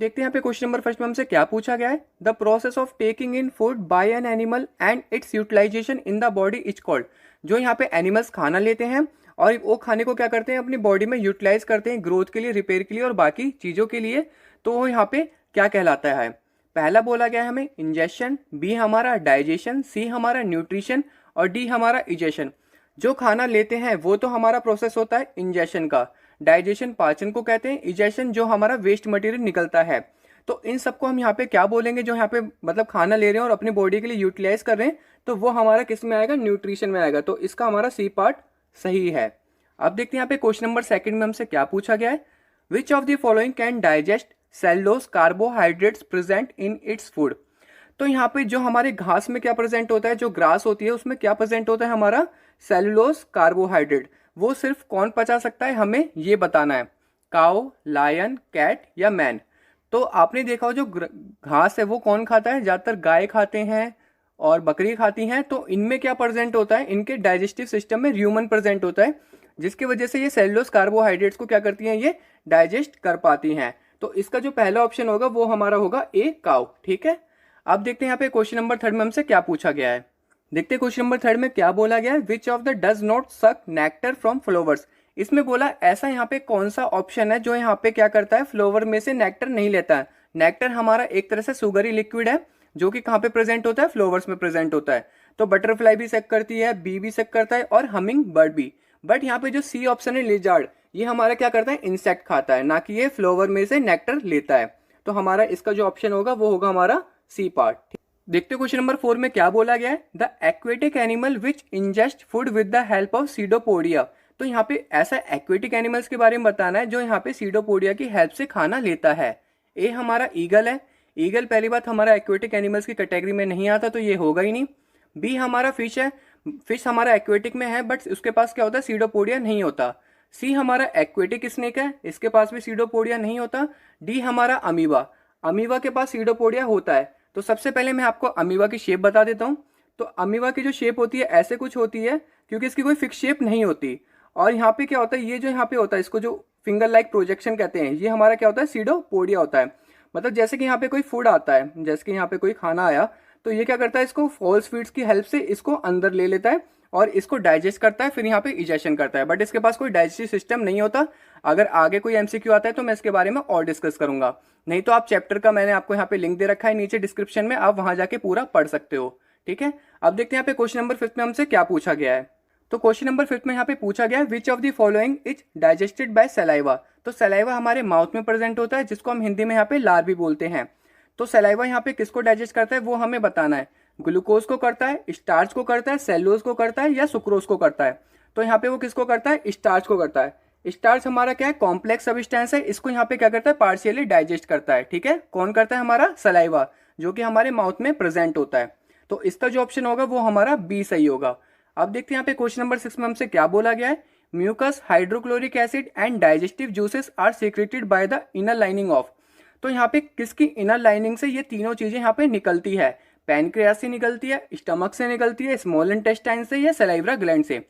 देखते हैं यहाँ पे क्वेश्चन नंबर फर्स्ट में हमसे क्या पूछा गया है। The process of taking in food by an animal and its utilization in the body is called. जो यहाँ पे एनिमल्स खाना लेते हैं और वो खाने को क्या करते हैं अपनी बॉडी में यूटिलाइज करते हैं ग्रोथ के लिए, रिपेयर के लिए और बाकी चीज़ों के लिए, तो वो यहाँ पे क्या कहलाता है। पहला बोला गया है हमें इंजेशन, बी हमारा डाइजेशन, सी हमारा न्यूट्रिशन और डी हमारा इजेशन। जो खाना लेते हैं वो तो हमारा प्रोसेस होता है इंजेशन का, डाइजेशन पाचन को कहते हैं, इजेशन जो हमारा वेस्ट मटेरियल निकलता है। तो इन सबको हम यहाँ पे क्या बोलेंगे, जो यहाँ पे मतलब खाना ले रहे हैं और अपनी बॉडी के लिए यूटिलाइज कर रहे हैं, तो वो हमारा किस में आएगा, न्यूट्रिशन में आएगा। तो इसका हमारा सी पार्ट सही है। अब देखते हैं यहाँ पे क्वेश्चन नंबर सेकंड में हमसे क्या पूछा गया है। Which of the following can digest cellulose carbohydrates present in its food. तो यहाँ पे जो हमारे घास में क्या प्रेजेंट होता है, जो ग्रास होती है उसमें क्या प्रेजेंट होता है हमारा सेलुलोज कार्बोहाइड्रेट। वो सिर्फ कौन पचा सकता है, हमें ये बताना है, काऊ, लायन, कैट या मैन। तो आपने देखा हो जो घास है वो कौन खाता है, ज़्यादातर गाय खाते हैं और बकरी खाती हैं। तो इनमें क्या प्रेजेंट होता है, इनके डाइजेस्टिव सिस्टम में ह्यूमन प्रेजेंट होता है, जिसकी वजह से ये सेलुलोज कार्बोहाइड्रेट्स को क्या करती हैं, ये डाइजेस्ट कर पाती हैं। तो इसका जो पहला ऑप्शन होगा वो हमारा होगा ए, काऊ। ठीक है। अब देखते हैं यहाँ पे क्वेश्चन नंबर थर्ड में हमसे क्या पूछा गया है। देखते हैं क्वेश्चन नंबर थर्ड में क्या बोला गया है। Which of the does not सक नेक्टर फ्रॉम फ्लावर्स। इसमें बोला ऐसा यहाँ पे कौन सा ऑप्शन है जो यहाँ पे क्या करता है, फ्लावर में से नेक्टर नहीं लेता है। नेक्टर हमारा एक तरह से सुगरी लिक्विड है जो कि कहाँ पे प्रेजेंट होता है, फ्लावर्स में प्रेजेंट होता है। तो बटरफ्लाई भी सक करती है, बी भी सक करता है और हमिंग बर्ड भी। बट यहाँ पे जो सी ऑप्शन है लिजार्ड, ये हमारा क्या करता है, इंसेक्ट खाता है, ना कि ये फ्लावर में से नेक्टर लेता है। तो हमारा इसका जो ऑप्शन होगा वो होगा हमारा सी पार्ट। देखते हैं क्वेश्चन नंबर 4 में क्या बोला गया है। The aquatic animal which ingest food with the help of pseudopodia. तो यहाँ पे ऐसा एक्वेटिक एनिमल्स के बारे में बताना है जो यहाँ पे सीडोपोडिया की हेल्प से खाना लेता है। ए हमारा ईगल है। ईगल पहली बात हमारा एक्वेटिक एनिमल्स की कैटेगरी में नहीं आता, तो ये होगा ही नहीं। बी हमारा फिश है। फिश हमारा एक्वेटिक में है बट उसके पास क्या होता है, सीडोपोडिया नहीं होता। सी हमारा एक्वेटिक स्नेक है, इसके पास भी सीडोपोडिया नहीं होता। डी हमारा अमीबा। अमीबा के पास सीडोपोडिया होता है। तो सबसे पहले मैं आपको अमीबा की शेप बता देता हूँ। तो अमीबा की जो शेप होती है ऐसे कुछ होती है, क्योंकि इसकी कोई फिक्स शेप नहीं होती। और यहाँ पे क्या होता है, ये जो यहाँ पे होता है इसको जो फिंगर लाइक प्रोजेक्शन कहते हैं, ये हमारा क्या होता है, सीडोपोडिया होता है। मतलब जैसे कि यहाँ पे कोई फूड आता है, जैसे कि यहाँ पे कोई खाना आया, तो ये क्या करता है, इसको फॉल्स फीड्स की हेल्प से इसको अंदर ले लेता है और इसको डाइजेस्ट करता है, फिर यहाँ पे इजेशन करता है। बट इसके पास कोई डाइजेस्टिव सिस्टम नहीं होता। अगर आगे कोई एमसीक्यू आता है तो मैं इसके बारे में और डिस्कस करूंगा, नहीं तो आप चैप्टर का मैंने आपको यहाँ पे लिंक दे रखा है नीचे डिस्क्रिप्शन में, आप वहां जाके पूरा पढ़ सकते हो। ठीक है। अब देखते हैं यहाँ पे क्वेश्चन नंबर 5 में हमसे क्या पूछा गया है। तो क्वेश्चन नंबर 5 में यहाँ पे पूछा गया है which of the following is digested by saliva. तो सलाइवा हमारे माउथ में प्रेजेंट होता है, जिसको हम हिंदी में यहाँ पे लार भी बोलते हैं। तो सलाइवा यहाँ पे किसको डाइजेस्ट करता है वो हमें बताना है। ग्लूकोज को करता है, स्टार्च को करता है, सेलुलोज को करता है या सुक्रोज को करता है। तो यहाँ पे वो किसको करता है, स्टार्च को करता है। स्टार्च हमारा क्या है, कॉम्प्लेक्स सब्सटेंस है, इसको यहाँ पे क्या करता है, पार्शियली डाइजेस्ट करता है। ठीक है। कौन करता है, हमारा सलाइवा, जो कि हमारे माउथ में प्रेजेंट होता है। तो इसका जो ऑप्शन होगा वो हमारा बी सही होगा। अब देखते हैं यहाँ पे क्वेश्चन नंबर 6 में हमसे क्या बोला गया है। Mucus, hydrochloric acid and digestive juices are secreted by the inner lining of. तो यहाँ पे किसकी इनर लाइनिंग से ये तीनों चीजें यहाँ पे निकलती है। पैनक्रियास से निकलती है, स्टमक से निकलती है, स्मॉल इंटेस्टाइन से या सलाइवरा ग्लैंड से।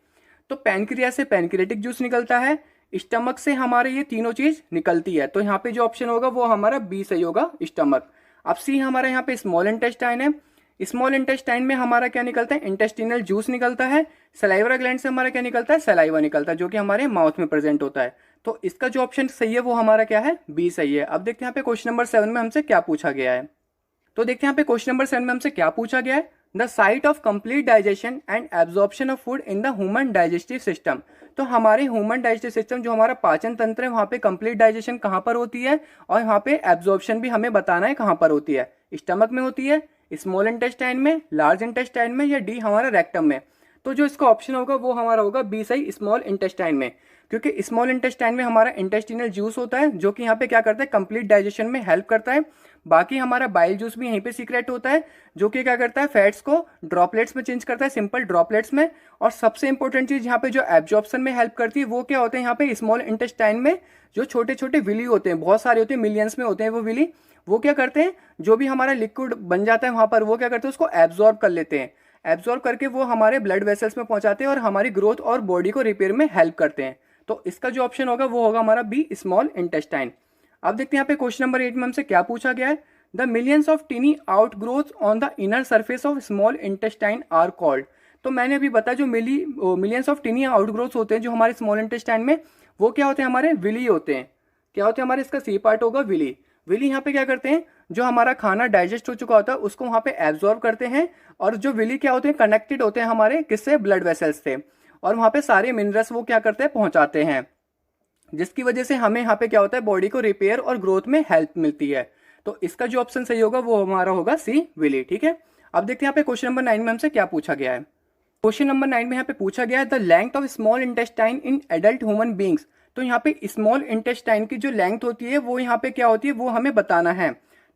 तो पैनक्रियास से पैनक्रियाटिक जूस निकलता है, स्टमक से हमारे ये तीनों चीज निकलती है। तो यहाँ पे जो ऑप्शन होगा वो हमारा बी सही होगा, स्टमक। अब सी हमारा यहाँ पे स्मॉल इंटेस्टाइन है। स्मॉल इंटेस्टाइन में हमारा क्या निकलता है, इंटेस्टिनल जूस निकलता है। सलाइवरा ग्लैंड से हमारा क्या निकलता है, सलाइवा निकलता है, जो कि हमारे माउथ में प्रेजेंट होता है। तो इसका जो ऑप्शन सही है वो हमारा क्या है, बी सही है। अब देखते हैं यहाँ पे क्वेश्चन नंबर 7 में हमसे क्या पूछा गया है। तो देखते हैं यहाँ पे क्वेश्चन नंबर 7 में हमसे क्या पूछा गया है। The site of complete digestion and absorption of food in the human digestive system. तो हमारे ह्यूमन डाइजेस्टिव सिस्टम जो हमारा पाचन तंत्र है, वहाँ पे कंप्लीट डाइजेशन कहाँ पर होती है और यहाँ पे एब्जॉर्प्शन भी हमें बताना है कहाँ पर होती है। स्टमक में होती है, स्मॉल इंटेस्टाइन में, लार्ज इंटेस्टाइन में या डी हमारा रेक्टम में। तो जो इसका ऑप्शन होगा वो हमारा होगा बी सही, स्मॉल इंटेस्टाइन में। क्योंकि स्मॉल इंटेस्टाइन में हमारा इंटेस्टिनल जूस होता है, जो कि यहाँ पे क्या करता है, कंप्लीट डाइजेशन में हेल्प करता है। बाकी हमारा बाइल जूस भी यहीं पे सीक्रेट होता है, जो कि क्या करता है, फैट्स को ड्रॉपलेट्स में चेंज करता है, सिंपल ड्रॉपलेट्स में। और सबसे इंपॉर्टेंट चीज यहाँ पे जो एब्जॉर्प्शन में हेल्प करती है वो क्या होते हैं, यहाँ पे स्मॉल इंटेस्टाइन में जो छोटे छोटे विली होते हैं, बहुत सारे होते हैं, मिलियंस में होते हैं वो विली। वो क्या करते हैं, जो भी हमारा लिक्विड बन जाता है वहां पर, वो क्या करते हैं, उसको एब्जॉर्ब कर लेते हैं। एब्जॉर्ब करके वो हमारे ब्लड वेसल्स में पहुंचाते हैं और हमारी ग्रोथ और बॉडी को रिपेयर में हेल्प करते हैं। तो इसका जो ऑप्शन होगा वो होगा हमारा बी, स्मॉल इंटेस्टाइन। अब देखते हैं यहाँ पे क्वेश्चन नंबर 8 में हमसे क्या पूछा गया है। The millions of tiny outgrowth on the inner surface of small intestine are called. तो मैंने अभी बताया जो मिलियंस ऑफ टीनी आउटग्रोथ होते हैं जो हमारे स्मॉल इंटेस्टाइन में, वो क्या होते हैं, हमारे विली होते हैं। क्या होते हैं हमारे, इसका सी पार्ट होगा विली। विली यहाँ पे क्या करते हैं, जो हमारा खाना डाइजेस्ट हो चुका होता है उसको वहाँ पे एब्जॉर्ब करते हैं, और जो विली क्या होते हैं, कनेक्टेड होते हैं हमारे किससे, ब्लड वेसल्स से, और वहाँ पे सारे मिनरल्स वो क्या करते हैं, पहुँचाते हैं, जिसकी वजह से हमें यहाँ पे क्या होता है, बॉडी को रिपेयर और ग्रोथ में हेल्प मिलती है। तो इसका जो ऑप्शन सही होगा वो हमारा होगा सी विली। ठीक है, अब देखते हैं यहाँ पे क्वेश्चन नंबर 9 में हमसे क्या पूछा गया है। क्वेश्चन नंबर 9 में यहाँ पे पूछा गया है the length of small intestine in adult human beings. तो यहाँ पे स्मॉल इंटेस्टाइन की जो लेंथ होती है वो यहाँ पे क्या होती है, वो हमें बताना है।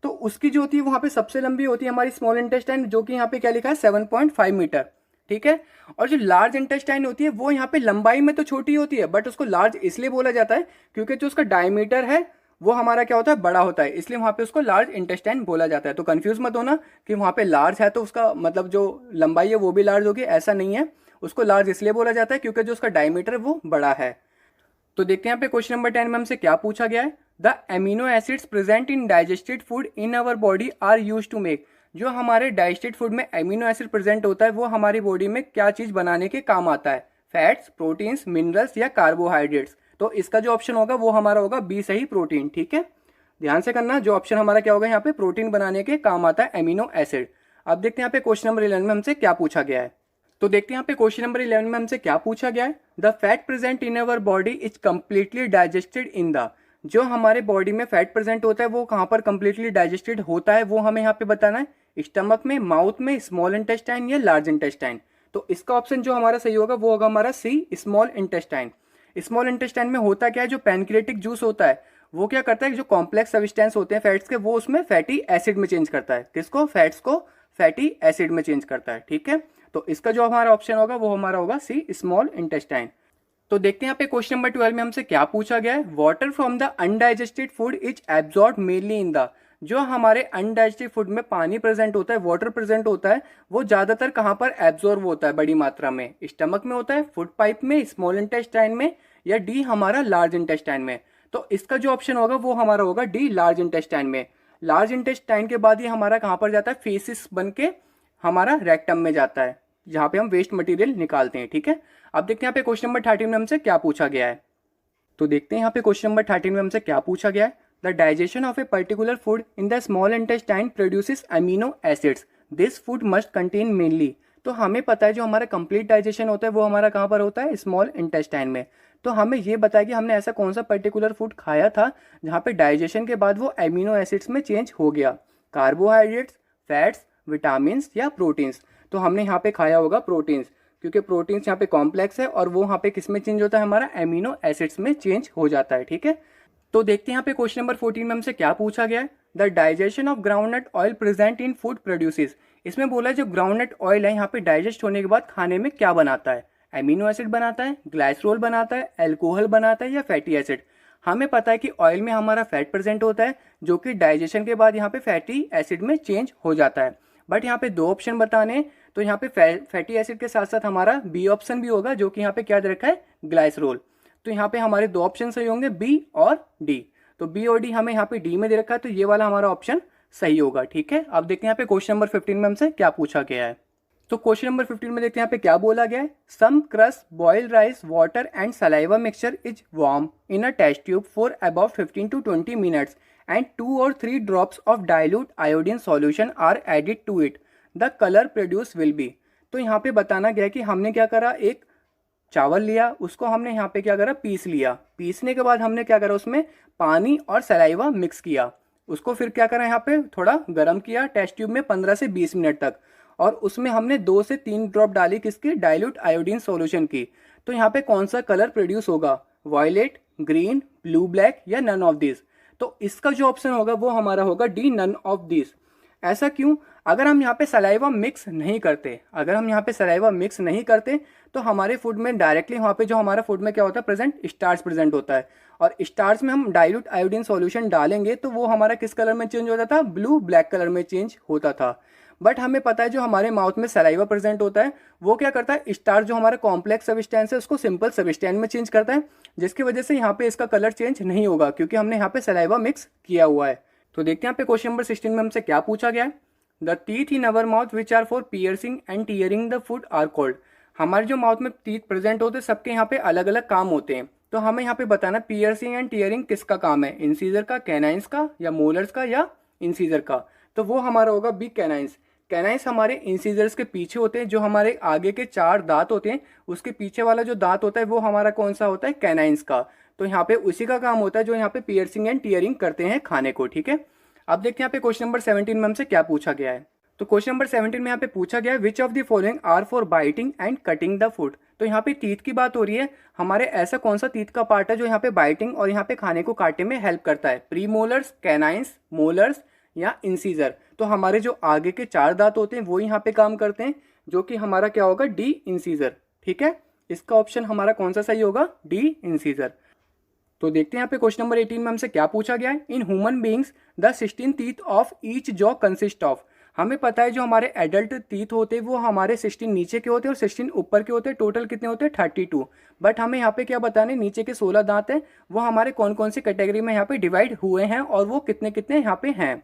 तो उसकी जो होती है वहाँ पे सबसे लंबी होती है हमारी स्मॉल इंटेस्टाइन, जो कि यहाँ पे क्या लिखा है 7.5 मीटर। ठीक है, और जो लार्ज इंटेस्टाइन होती है वो यहाँ पे लंबाई में तो छोटी होती है, बट उसको लार्ज इसलिए बोला जाता है क्योंकि जो उसका डायमीटर है वो हमारा क्या होता है, बड़ा होता है, इसलिए वहाँ पे उसको लार्ज इंटेस्टाइन बोला जाता है। तो कंफ्यूज मत होना कि वहाँ पे लार्ज है तो उसका मतलब जो लंबाई है वो भी लार्ज होगी, ऐसा नहीं है। उसको लार्ज इसलिए बोला जाता है क्योंकि जो उसका डायमीटर है वो बड़ा है। तो देखते हैं यहाँ पे क्वेश्चन नंबर 10 में हमसे क्या पूछा गया है। The amino acids present in digested food in our body are use to make. जो हमारे डाइजेस्टेड फूड में एमिनो एसिड प्रेजेंट होता है वो हमारी बॉडी में क्या चीज़ बनाने के काम आता है, फैट्स, प्रोटीन्स, मिनरल्स या कार्बोहाइड्रेट्स। तो इसका जो ऑप्शन होगा वो हमारा होगा बी सही, प्रोटीन। ठीक है, ध्यान से करना, जो ऑप्शन हमारा क्या होगा यहाँ पे, प्रोटीन बनाने के काम आता है एमिनो एसिड। अब देखते हैं यहाँ पे क्वेश्चन नंबर 11 में हमसे क्या पूछा गया है। तो देखते हैं यहाँ पे क्वेश्चन नंबर 11 में हमसे क्या पूछा गया है। The fat present in our body is completely digested in the. जो हमारे बॉडी में फैट प्रेजेंट होता है वो कहाँ पर कम्प्लीटली डाइजेस्टेड होता है वो हमें यहाँ पे बताना है, स्टमक में, माउथ में, स्मॉल इंटेस्टाइन या लार्ज इंटेस्टाइन। तो इसका ऑप्शन जो हमारा सही होगा वो होगा हमारा सी, स्मॉल इंटेस्टाइन। स्मॉल इंटेस्टाइन में होता क्या है, जो पैनक्रियाटिक जूस होता है वो क्या करता है, जो कॉम्प्लेक्स सब्सटेंस होते हैं फैट्स के वो उसमें फैटी एसिड में चेंज करता है। किसको, फैट्स को फैटी एसिड में चेंज करता है। ठीक है, तो इसका जो हमारा ऑप्शन होगा वो हमारा होगा सी, स्मॉल इंटेस्टाइन। तो देखते हैं यहाँ पे क्वेश्चन नंबर 12 में हमसे क्या पूछा गया है। Water from the undigested food is absorb mainly in the. जो हमारे अनडाइजेस्टेड फूड में पानी प्रेजेंट होता है, वाटर प्रेजेंट होता है, वो ज्यादातर कहाँ पर एब्जॉर्ब होता है बड़ी मात्रा में, स्टमक में होता है, फूड पाइप में, स्मॉल इंटेस्टाइन में, या डी हमारा लार्ज इंटेस्टाइन में। तो इसका जो ऑप्शन होगा वो हमारा होगा डी, लार्ज इंटेस्टाइन में। लार्ज इंटेस्टाइन के बाद ये हमारा कहाँ पर जाता है, फेसिस बन के हमारा रेक्टम में जाता है, जहाँ पे हम वेस्ट मटेरियल निकालते हैं। ठीक है, अब देखते हैं यहाँ पे क्वेश्चन नंबर 13 में हमसे क्या पूछा गया है। तो देखते हैं यहाँ पे क्वेश्चन नंबर 13 में हमसे क्या पूछा गया है। The digestion of a particular food in the small intestine produces amino acids, this food must contain mainly. तो हमें पता है जो हमारा कंप्लीट डाइजेशन होता है वो हमारा कहाँ पर होता है, स्मॉल इंटेस्टाइन में। तो हमें ये बताया कि हमने ऐसा कौन सा पर्टिकुलर फूड खाया था जहाँ पे डाइजेशन के बाद वो अमीनो एसिड्स में चेंज हो गया, कार्बोहाइड्रेट्स, फैट्स, विटामिन या प्रोटीन्स। तो हमने यहाँ पे खाया होगा प्रोटीन्स, क्योंकि प्रोटीन्स यहाँ पे कॉम्प्लेक्स है और वो यहाँ पे किस में चेंज होता है, हमारा एमिनो एसिड्स में चेंज हो जाता है। ठीक है, तो देखते हैं यहाँ पे क्वेश्चन नंबर 14 में हमसे क्या पूछा गया है। The digestion of groundnut oil present in food produces. इसमें बोला है जो ग्राउंडनट ऑयल है यहाँ पे डाइजेस्ट होने के बाद खाने में क्या बनाता है, एमिनो एसिड बनाता है, ग्लाइसरोल बनाता है, एल्कोहल बनाता है या फैटी एसिड। हमें पता है कि ऑयल में हमारा फैट प्रेजेंट होता है जो कि डाइजेशन के बाद यहाँ पे फैटी एसिड में चेंज हो जाता है। बट यहाँ पे दो ऑप्शन बताने, तो यहाँ पे फैटी एसिड के साथ साथ हमारा बी ऑप्शन भी होगा जो कि यहाँ पे क्या दे रखा है, ग्लाइसरोल। तो यहाँ पे हमारे दो ऑप्शन सही होंगे, बी और डी। तो बी और डी हमें यहाँ पे डी में दे रखा है, तो ये वाला हमारा ऑप्शन सही होगा। ठीक है, अब देखते हैं यहाँ पे क्वेश्चन नंबर 15 में हमसे क्या पूछा गया है। तो क्वेश्चन नंबर 15 में देखते हैं यहाँ पे क्या बोला गया है। Some crust, boiled rice, water and saliva mixture is warm in a test tube for about 15 to 20 minutes and 2 or 3 drops of dilute iodine solution are added to it, the color produced will be। तो यहाँ पे बताना गया कि हमने क्या करा, एक चावल लिया, उसको हमने यहाँ पे क्या करा, पीस लिया। पीसने के बाद हमने क्या करा, उसमें पानी और सलाइवा मिक्स किया, उसको फिर क्या करा, यहाँ पे थोड़ा गर्म किया टेस्ट ट्यूब में 15 से 20 मिनट तक, और उसमें हमने 2 से 3 ड्रॉप डाली किसकी, डाइल्यूट आयोडीन सॉल्यूशन की। तो यहाँ पे कौन सा कलर प्रोड्यूस होगा, वायलेट, ग्रीन, ब्लू, ब्लैक या नन ऑफ दिस। तो इसका जो ऑप्शन होगा वो हमारा होगा डी, नन ऑफ दिस। ऐसा क्यों, अगर हम यहाँ पे सलाइवा मिक्स नहीं करते, अगर हम यहाँ पे सलाइवा मिक्स नहीं करते तो हमारे फूड में डायरेक्टली वहाँ पे जो हमारा फूड में क्या होता है, प्रेजेंट स्टार्च प्रेजेंट होता है, और स्टार्च में हम डाइल्यूट आयोडीन सॉल्यूशन डालेंगे तो वो हमारा किस कलर में चेंज होता था, ब्लू ब्लैक कलर में चेंज होता था। बट हमें पता है जो हमारे माउथ में सलाइवा प्रेजेंट होता है वो क्या करता है, स्टार्च जो हमारा कॉम्प्लेक्स सब्सटेंस है उसको सिंपल सब्सटेंस में चेंज करता है, जिसकी वजह से यहाँ पे इसका कलर चेंज नहीं होगा क्योंकि हमने यहाँ पे सलाइवा मिक्स किया हुआ है। तो देखते हैं यहाँ पे क्वेश्चन नंबर 16 में हमसे क्या पूछा गया है। The teeth in our mouth which are for piercing and tearing the food are called. हमारे जो माउथ में टीथ प्रेजेंट होते हैं सबके यहाँ पे अलग अलग काम होते हैं, तो हमें यहाँ पे बताना पियर्सिंग एंड टीयरिंग किसका काम है, इंसीजर का, कैनाइंस का, या मोलर्स का, या इंसीजर का। तो वो हमारा होगा बी कैनाइंस। कैनाइंस हमारे इंसीजर्स के पीछे होते हैं, जो हमारे आगे के 4 दांत होते हैं उसके पीछे वाला जो दांत होता है वो हमारा कौन सा होता है, कैनाइंस का। तो यहाँ पे उसी का काम होता है जो यहाँ पे पियर्सिंग एंड टीयरिंग करते हैं खाने को, ठीक है। अब देखते हैं यहाँ पे क्वेश्चन नंबर 17 में हमसे क्या पूछा गया है। तो क्वेश्चन नंबर 17 में यहाँ पे पूछा गया है which of the following are for biting and cutting the food. तो यहाँ पे टीथ की बात हो रही है, हमारे ऐसा कौन सा टीथ का पार्ट है जो यहाँ पे बाइटिंग और यहाँ पे खाने को काटने में हेल्प करता है, प्री मोलर्स, कैनाइंस, मोलर्स या इंसीजर। तो हमारे जो आगे के 4 दांत होते हैं वो यहाँ पे काम करते हैं, जो कि हमारा क्या होगा, डी इंसीजर, ठीक है। इसका ऑप्शन हमारा कौन सा सही होगा, डी इंसीजर। तो देखते हैं यहाँ पे क्वेश्चन नंबर 18 में हमसे क्या पूछा गया है। In human beings the 16 teeth of each jaw consist of. हमें पता है जो हमारे एडल्ट टीथ होते हैं वो हमारे 16 नीचे के होते हैं और 16 ऊपर के होते हैं, टोटल कितने होते हैं 32। बट हमें यहाँ पे क्या बताने, नीचे के 16 दांत हैं वो हमारे कौन कौन सी कैटेगरी में यहाँ पे डिवाइड हुए हैं और वो कितने कितने यहाँ पे हैं।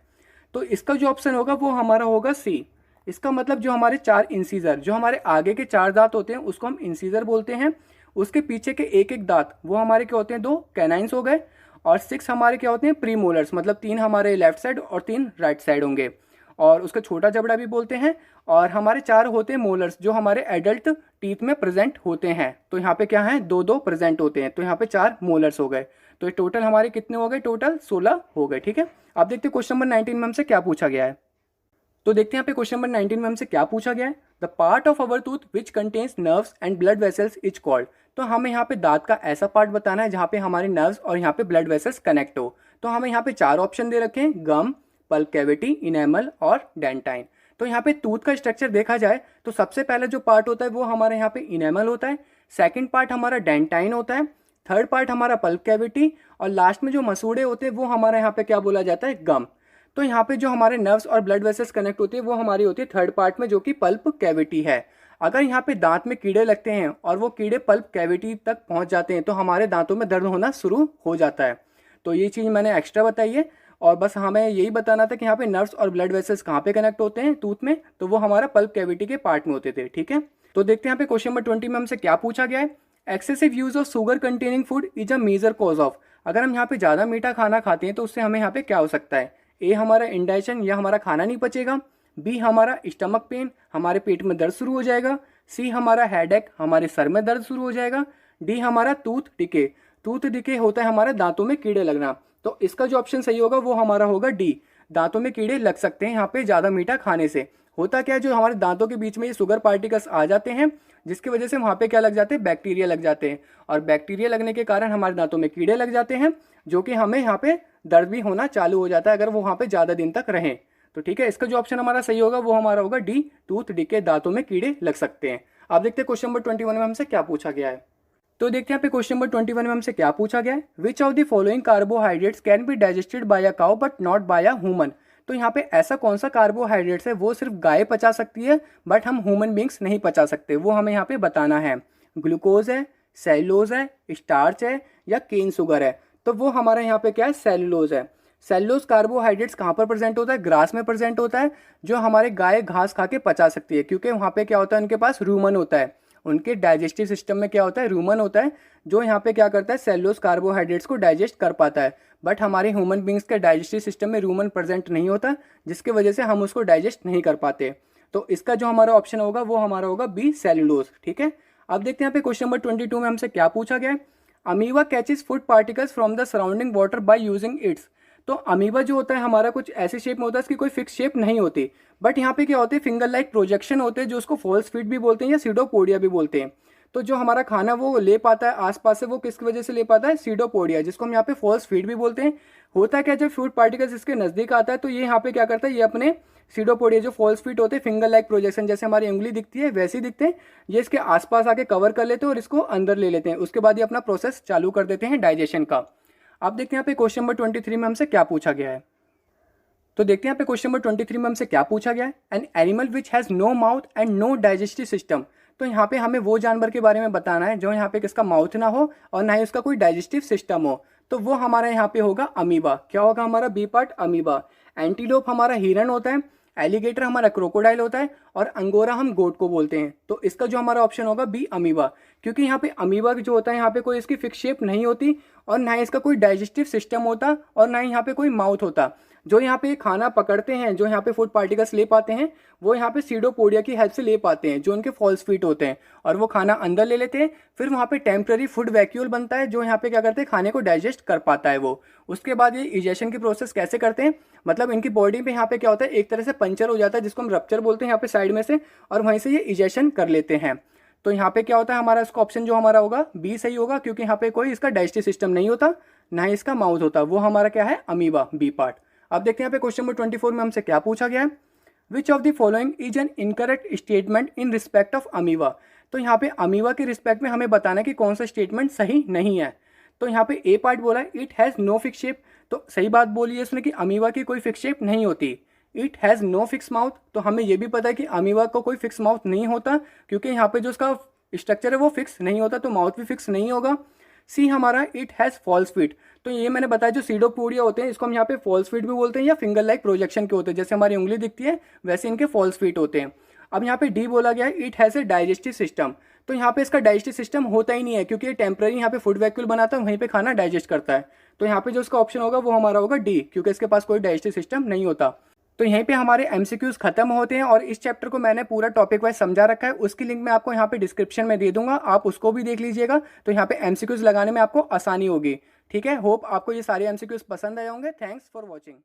तो इसका जो ऑप्शन होगा वो हमारा होगा सी। इसका मतलब जो हमारे 4 इंसीजर, जो हमारे आगे के 4 दांत होते हैं उसको हम इंसीजर बोलते हैं, उसके पीछे के एक एक दांत वो हमारे क्या होते हैं, 2 कैनाइंस हो गए, और 6 हमारे क्या होते हैं, प्री मोलर्स, मतलब 3 हमारे लेफ्ट साइड और 3 राइट साइड होंगे, और उसका छोटा जबड़ा भी बोलते हैं, और हमारे 4 होते हैं मोलर्स जो हमारे एडल्ट टीथ में प्रेजेंट होते हैं। तो यहाँ पे क्या है, 2-2 प्रेजेंट होते हैं, तो यहाँ पे 4 मोलर्स हो गए। तो ये टोटल हमारे कितने हो गए, टोटल 16 हो गए, ठीक है। अब देखते हैं क्वेश्चन नंबर 19 में हमसे क्या पूछा गया है। तो देखते हैं यहाँ पे क्वेश्चन नंबर 19 में हमसे क्या पूछा गया है। The part of our tooth which contains nerves and blood vessels is called. तो हमें यहाँ पे दांत का ऐसा पार्ट बताना है जहाँ पे हमारे नर्व्स और यहाँ पे ब्लड वेसल्स कनेक्ट हो। तो हमें यहाँ पे 4 ऑप्शन दे रखे हैं, गम, पल्प कैविटी, इनेमल और डेंटाइन। तो यहाँ पे टूथ का स्ट्रक्चर देखा जाए तो सबसे पहले जो पार्ट होता है वो हमारे यहाँ पे इनेमल होता है, सेकंड पार्ट हमारा डेंटाइन होता है, थर्ड पार्ट हमारा पल्प कैविटी, और लास्ट में जो मसूड़े होते हैं वो हमारे यहाँ पे क्या बोला जाता है, गम। तो यहाँ पे जो हमारे नर्व्स और ब्लड वेसल्स कनेक्ट होती है वो हमारी होती है थर्ड पार्ट में, जो कि पल्प कैविटी है। अगर यहाँ पे दांत में कीड़े लगते हैं और वो कीड़े पल्प कैविटी तक पहुँच जाते हैं तो हमारे दांतों में दर्द होना शुरू हो जाता है। तो ये चीज़ मैंने एक्स्ट्रा बताई है, और बस हमें यही बताना था कि यहाँ पे नर्व्स और ब्लड वेसल्स कहाँ पे कनेक्ट होते हैं टूथ में, तो वो हमारा पल्प कैविटी के पार्ट में होते थे, ठीक है। तो देखते हैं यहाँ पे क्वेश्चन नंबर 20 में हमसे क्या पूछा गया है। Excessive use of sugar containing food is a major cause of. अगर हम यहाँ पे ज़्यादा मीठा खाना खाते हैं तो उससे हमें यहाँ पे क्या हो सकता है, ए हमारा इंडाइजेशन या हमारा खाना नहीं पचेगा, बी हमारा स्टमक पेन, हमारे पेट में दर्द शुरू हो जाएगा, सी हमारा हेडेक, हमारे सर में दर्द शुरू हो जाएगा, डी हमारा टूथ डिके। टूथ डिके होता है हमारे दांतों में कीड़े लगना। तो इसका जो ऑप्शन सही होगा वो हमारा होगा डी, दांतों में कीड़े लग सकते हैं यहाँ पे ज़्यादा मीठा खाने से। होता क्या है, जो हमारे दांतों के बीच में ये शुगर पार्टिकल्स आ जाते हैं जिसकी वजह से वहाँ पे क्या लग जाते हैं, बैक्टीरिया लग जाते हैं, और बैक्टीरिया लगने के कारण हमारे दांतों में कीड़े लग जाते हैं, जो कि हमें यहाँ पे दर्द भी होना चालू हो जाता है अगर वो वहाँ पे ज़्यादा दिन तक रहें। तो ठीक है, इसका जो ऑप्शन हमारा सही होगा वो हमारा होगा डी, टूथ डिके, दांतों में कीड़े लग सकते हैं। आप देखते हैं क्वेश्चन नंबर 21 में हमसे क्या पूछा गया है। तो देखते हैं यहाँ पे क्वेश्चन नंबर 21 में हमसे क्या पूछा गया है। Which of the following carbohydrates can be digested by a cow but not by a human. तो यहाँ पे ऐसा कौन सा कार्बोहाइड्रेट्स है वो सिर्फ गाय पचा सकती है बट हम ह्यूमन बींग्स नहीं पचा सकते, वो हमें यहाँ पे बताना है। ग्लूकोज है, सेलुलोज है, स्टार्च है, या केन शुगर है। तो वो हमारा यहाँ पे क्या है, सेलुलोज है। सेलुलोज कार्बोहाइड्रेट्स कहाँ पर प्रेजेंट होता है, ग्रास में प्रेजेंट होता है, जो हमारे गाय घास खा के पचा सकती है, क्योंकि वहाँ पे क्या होता है, उनके पास रूमन होता है, उनके डाइजेस्टिव सिस्टम में क्या होता है, रूमन होता है, जो यहाँ पे क्या करता है, सेलुलोज कार्बोहाइड्रेट्स को डाइजेस्ट कर पाता है। बट हमारे ह्यूमन बींग्स के डाइजेस्टिव सिस्टम में रूमन प्रेजेंट नहीं होता, जिसकी वजह से हम उसको डाइजेस्ट नहीं कर पाते। तो इसका जो हमारा ऑप्शन होगा वो हमारा होगा बी, सेलुलोज, ठीक है। अब देखते हैं यहाँ पे क्वेश्चन नंबर 22 में हमसे क्या पूछा गया है। Amoeba catches food particles from the surrounding water by using its. तो अमीबा जो होता है हमारा कुछ ऐसे शेप में होता है, इसकी कोई फिक्स शेप नहीं होती, बट यहाँ पे क्या होते हैं, फिंगर लाइक प्रोजेक्शन होते हैं, जो उसको फॉल्स फीट भी बोलते हैं या सीडोपोडिया भी बोलते हैं। तो जो हमारा खाना वो ले पाता है आसपास से, वो किसकी वजह से ले पाता है, सीडोपोडिया, जिसको हम यहाँ पे फॉल्स फीट भी बोलते हैं। होता क्या, जब फूड पार्टिकल्स इसके नज़दीक आता है तो ये यहाँ पे क्या करता है, ये अपने सीडोपोडिया जो फॉल्स फीट होते हैं, फिंगर लाइक प्रोजेक्शन, जैसे हमारी उंगली दिखती है वैसे ही दिखते हैं, ये इसके आसपास आके कवर कर लेते हैं और इसको अंदर ले लेते हैं। उसके बाद ये अपना प्रोसेस चालू कर देते हैं डाइजेशन का। अब देखते हैं यहाँ पे क्वेश्चन नंबर 23 में हमसे क्या पूछा गया है। तो देखते हैं यहाँ पे क्वेश्चन नंबर 23 में हमसे क्या पूछा गया है। An animal which has no mouth and no digestive system. तो यहाँ पे हमें वो जानवर के बारे में बताना है जो यहाँ पे किसका माउथ ना हो और ना ही उसका कोई डाइजेस्टिव सिस्टम हो। तो वो हमारा यहाँ पे होगा अमीबा। क्या होगा हमारा बी पार्ट, अमीबा। एंटीलोप हमारा हिरन होता है, एलिगेटर हमारा क्रोकोडाइल होता है और अंगोरा हम गोट को बोलते हैं। तो इसका जो हमारा ऑप्शन होगा बी, अमीबा। क्योंकि यहाँ पे अमीबा जो होता है यहाँ पे कोई इसकी फिक्स शेप नहीं होती और ना ही इसका कोई डाइजेस्टिव सिस्टम होता और ना ही यहाँ पे कोई माउथ होता। जो यहाँ पे खाना पकड़ते हैं, जो यहाँ पे फूड पार्टिकल्स ले पाते हैं, वो यहाँ पे सीडोपोडिया की हेल्प से ले पाते हैं जो उनके फॉल्स फीट होते हैं, और वो खाना अंदर ले लेते हैं। फिर वहाँ पे टेम्पररी फूड वैक्यूल बनता है जो यहाँ पे क्या करते हैं, खाने को डाइजेस्ट कर पाता है वो। उसके बाद ये इजेशन की प्रोसेस कैसे करते हैं, मतलब इनकी बॉडी में यहाँ पे क्या होता है, एक तरह से पंचर हो जाता है जिसको हम रप्चर बोलते हैं यहाँ पे साइड में से, और वहीं से ये इजेशन कर लेते हैं। तो यहाँ पे क्या होता है हमारा, इसका ऑप्शन जो हमारा होगा बी सही होगा, क्योंकि यहाँ पे कोई इसका डाइजेस्टिव सिस्टम नहीं होता, ना ही इसका माउथ होता। वो हमारा क्या है, अमीबा, बी पार्ट। अब देखते हैं यहाँ पे क्वेश्चन नंबर 24 में हमसे क्या पूछा गया है। Which of the following is an incorrect statement in respect of amoeba. तो यहाँ पे अमीबा के रिस्पेक्ट में हमें बताना है कि कौन सा स्टेटमेंट सही नहीं है। तो यहाँ पे ए पार्ट बोला है it has no fix shape. तो सही बात बोली है इसने कि अमीबा की कोई फिक्स शेप नहीं होती। It has no fix mouth, तो हमें ये भी पता है कि अमीबा को कोई फिक्स माउथ नहीं होता, क्योंकि यहाँ पे जो उसका स्ट्रक्चर है वो फिक्स नहीं होता, तो माउथ भी फिक्स नहीं होगा। सी हमारा इट हैज़ फॉल्स फीट। तो ये मैंने बताया जो सीडोपोडिया होते हैं इसको हम यहाँ पे फॉल्स फीट भी बोलते हैं या फिंगर लाइक प्रोजेक्शन के होते हैं, जैसे हमारी उंगली दिखती है वैसे इनके फॉल्स फीट होते हैं। अब यहाँ पे डी बोला गया है it has a digestive system. तो यहाँ पे इसका डाइजेस्टिव सिस्टम होता ही नहीं है, क्योंकि ये टेम्पररी यहाँ पे फूड वैक्यूल बनाता है, वहीं पे खाना डाइजेस्ट करता है। तो यहाँ पे जो इसका ऑप्शन होगा वो हमारा होगा डी, क्योंकि इसके पास कोई डाइजेस्टिव सिस्टम नहीं होता। तो यहीं पे हमारे एमसीक्यूज खत्म होते हैं, और इस चैप्टर को मैंने पूरा टॉपिक वाइज समझा रखा है, उसकी लिंक मैं आपको यहाँ पे डिस्क्रिप्शन में दे दूंगा, आप उसको भी देख लीजिएगा। तो यहाँ पे एमसीक्यूज लगाने में आपको आसानी होगी। ठीक है, होप आपको ये सारे एमसीक्यूज पसंद आए होंगे। Thanks for watching.